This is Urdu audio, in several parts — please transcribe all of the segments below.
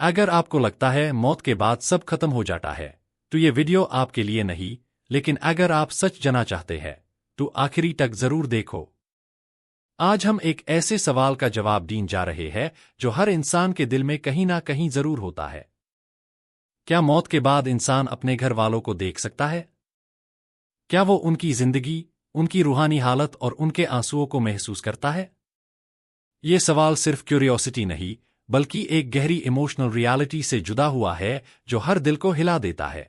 اگر آپ کو لگتا ہے موت کے بعد سب ختم ہو جاتا ہے تو یہ ویڈیو آپ کے لیے نہیں، لیکن اگر آپ سچ جانا چاہتے ہیں تو آخری تک ضرور دیکھو۔ آج ہم ایک ایسے سوال کا جواب دین جا رہے ہیں جو ہر انسان کے دل میں کہیں نہ کہیں ضرور ہوتا ہے۔ کیا موت کے بعد انسان اپنے گھر والوں کو دیکھ سکتا ہے؟ کیا وہ ان کی زندگی، ان کی روحانی حالت اور ان کے آنسوؤں کو محسوس کرتا ہے؟ یہ سوال صرف کیوریوسٹی نہیں بلکہ ایک گہری ایموشنل ریالٹی سے جدا ہوا ہے جو ہر دل کو ہلا دیتا ہے۔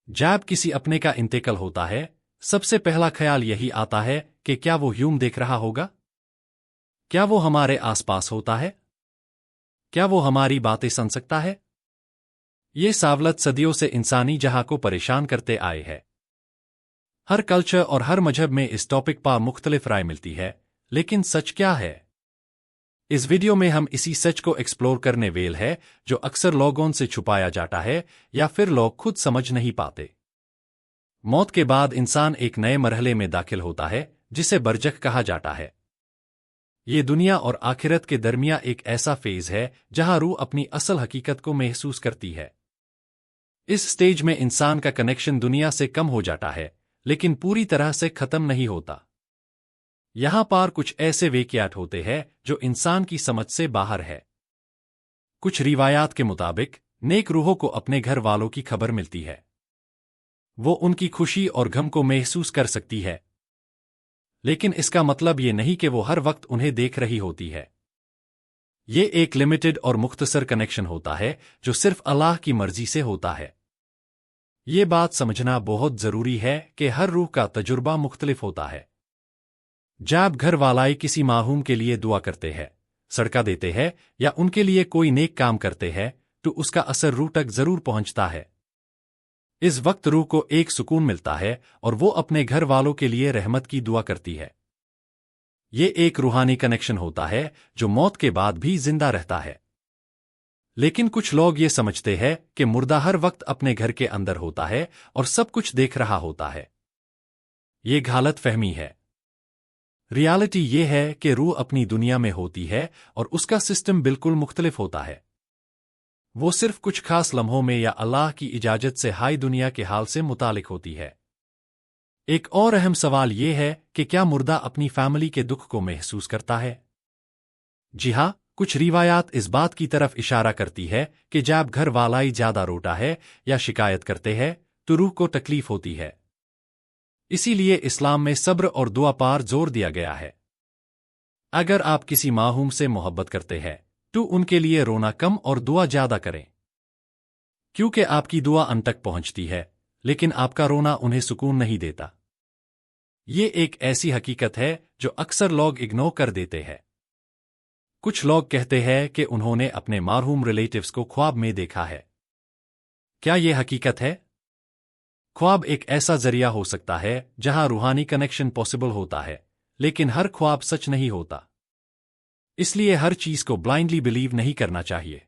جب کسی اپنے کا انتقال ہوتا ہے، سب سے پہلا خیال یہی آتا ہے کہ کیا وہ یوں دیکھ رہا ہوگا؟ کیا وہ ہمارے آس پاس ہوتا ہے؟ کیا وہ ہماری باتیں سن سکتا ہے؟ یہ سوالات صدیوں سے انسانی جہاں کو پریشان کرتے آئے ہیں۔ ہر کلچر اور ہر مذہب میں اس ٹاپک پر مختلف رائے ملتی ہے، لیکن سچ کیا ہے؟ اس ویڈیو میں ہم اسی سچ کو ایکسپلور کرنے ویل ہے جو اکثر لوگوں سے چھپایا جاتا ہے یا پھر لوگ خود سمجھ نہیں پاتے۔ موت کے بعد انسان ایک نئے مرحلے میں داخل ہوتا ہے جسے برزخ کہا جاتا ہے۔ یہ دنیا اور آخرت کے درمیان ایک ایسا فیز ہے جہاں روح اپنی اصل حقیقت کو محسوس کرتی ہے۔ اس سٹیج میں انسان کا کنیکشن دنیا سے کم ہو جاتا ہے، لیکن پوری طرح سے ختم نہیں ہوتا۔ یہاں پر کچھ ایسے واقعات ہوتے ہیں جو انسان کی سمجھ سے باہر ہے۔ کچھ روایات کے مطابق نیک روحوں کو اپنے گھر والوں کی خبر ملتی ہے۔ وہ ان کی خوشی اور غم کو محسوس کر سکتی ہے، لیکن اس کا مطلب یہ نہیں کہ وہ ہر وقت انہیں دیکھ رہی ہوتی ہے۔ یہ ایک لمیٹڈ اور مختصر کنیکشن ہوتا ہے جو صرف اللہ کی مرضی سے ہوتا ہے۔ یہ بات سمجھنا بہت ضروری ہے کہ ہر روح کا تجربہ مختلف ہوتا ہے۔ جب گھر والے کسی محروم کے لیے دعا کرتے ہیں، صدقہ دیتے ہیں یا ان کے لیے کوئی نیک کام کرتے ہیں تو اس کا اثر روح تک ضرور پہنچتا ہے۔ اس وقت روح کو ایک سکون ملتا ہے اور وہ اپنے گھر والوں کے لیے رحمت کی دعا کرتی ہے۔ یہ ایک روحانی کنیکشن ہوتا ہے جو موت کے بعد بھی زندہ رہتا ہے۔ لیکن کچھ لوگ یہ سمجھتے ہیں کہ مردہ ہر وقت اپنے گھر کے اندر ہوتا ہے اور سب کچھ دیکھ رہا ہوتا ہے۔ یہ غلط فہمی ہے۔ ریالٹی یہ ہے کہ روح اپنی دنیا میں ہوتی ہے اور اس کا سسٹم بالکل مختلف ہوتا ہے۔ وہ صرف کچھ خاص لمحوں میں یا اللہ کی اجازت سے ہائی دنیا کے حال سے متعلق ہوتی ہے۔ ایک اور اہم سوال یہ ہے کہ کیا مردہ اپنی فیملی کے دکھ کو محسوس کرتا ہے؟ جی ہاں، کچھ روایات اس بات کی طرف اشارہ کرتی ہے کہ جب گھر والا زیادہ روتا ہے یا شکایت کرتے ہیں تو روح کو تکلیف ہوتی ہے۔ اسی لیے اسلام میں صبر اور دعا پر زور دیا گیا ہے۔ اگر آپ کسی محروم سے محبت کرتے ہیں تو ان کے لیے رونا کم اور دعا زیادہ کریں، کیونکہ آپ کی دعا ان تک پہنچتی ہے، لیکن آپ کا رونا انہیں سکون نہیں دیتا۔ یہ ایک ایسی حقیقت ہے جو اکثر لوگ اگنور کر دیتے ہیں۔ کچھ لوگ کہتے ہیں کہ انہوں نے اپنے مرحوم ریلیٹیوز کو خواب میں دیکھا ہے۔ کیا یہ حقیقت ہے؟ خواب ایک ایسا ذریعہ ہو سکتا ہے جہاں روحانی کنیکشن پاسبل ہوتا ہے، لیکن ہر خواب سچ نہیں ہوتا۔ اس لیے ہر چیز کو بلائنڈلی بلیو نہیں کرنا چاہیے۔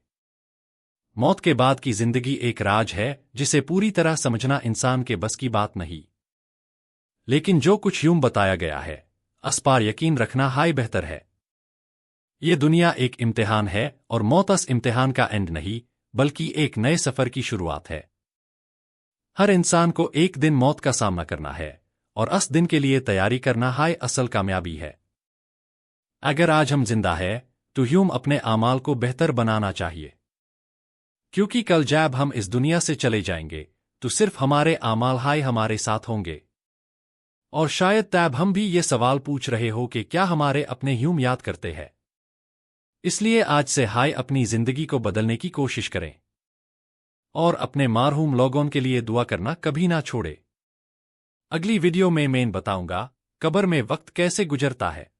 موت کے بعد کی زندگی ایک راز ہے جسے پوری طرح سمجھنا انسان کے بس کی بات نہیں۔ لیکن جو کچھ یوں بتایا گیا ہے، اس پر یقین رکھنا ہائی بہتر ہے۔ یہ دنیا ایک امتحان ہے اور موت اس امتحان کا اینڈ نہیں بلکہ ایک نئے سفر کی شروعات ہے۔ ہر انسان کو ایک دن موت کا سامنا کرنا ہے اور اس دن کے لیے تیاری کرنا ہائی اصل کامیابی ہے۔ اگر آج ہم زندہ ہیں تو یوں اپنے اعمال کو بہتر بنانا چاہیے، کیونکہ کل جب ہم اس دنیا سے چلے جائیں گے تو صرف ہمارے اعمال ہائی ہمارے ساتھ ہوں گے۔ اور شاید تب ہم بھی یہ سوال پوچھ رہے ہو کہ کیا ہمارے اپنے یوں یاد کرتے ہیں۔ اس لیے آج سے ہائی اپنی زندگی کو بدلنے کی کوشش کریں اور اپنے مرحوم لوگوں کے لیے دعا کرنا کبھی نہ چھوڑے۔ اگلی ویڈیو میں بتاؤں گا قبر میں وقت کیسے گزرتا ہے۔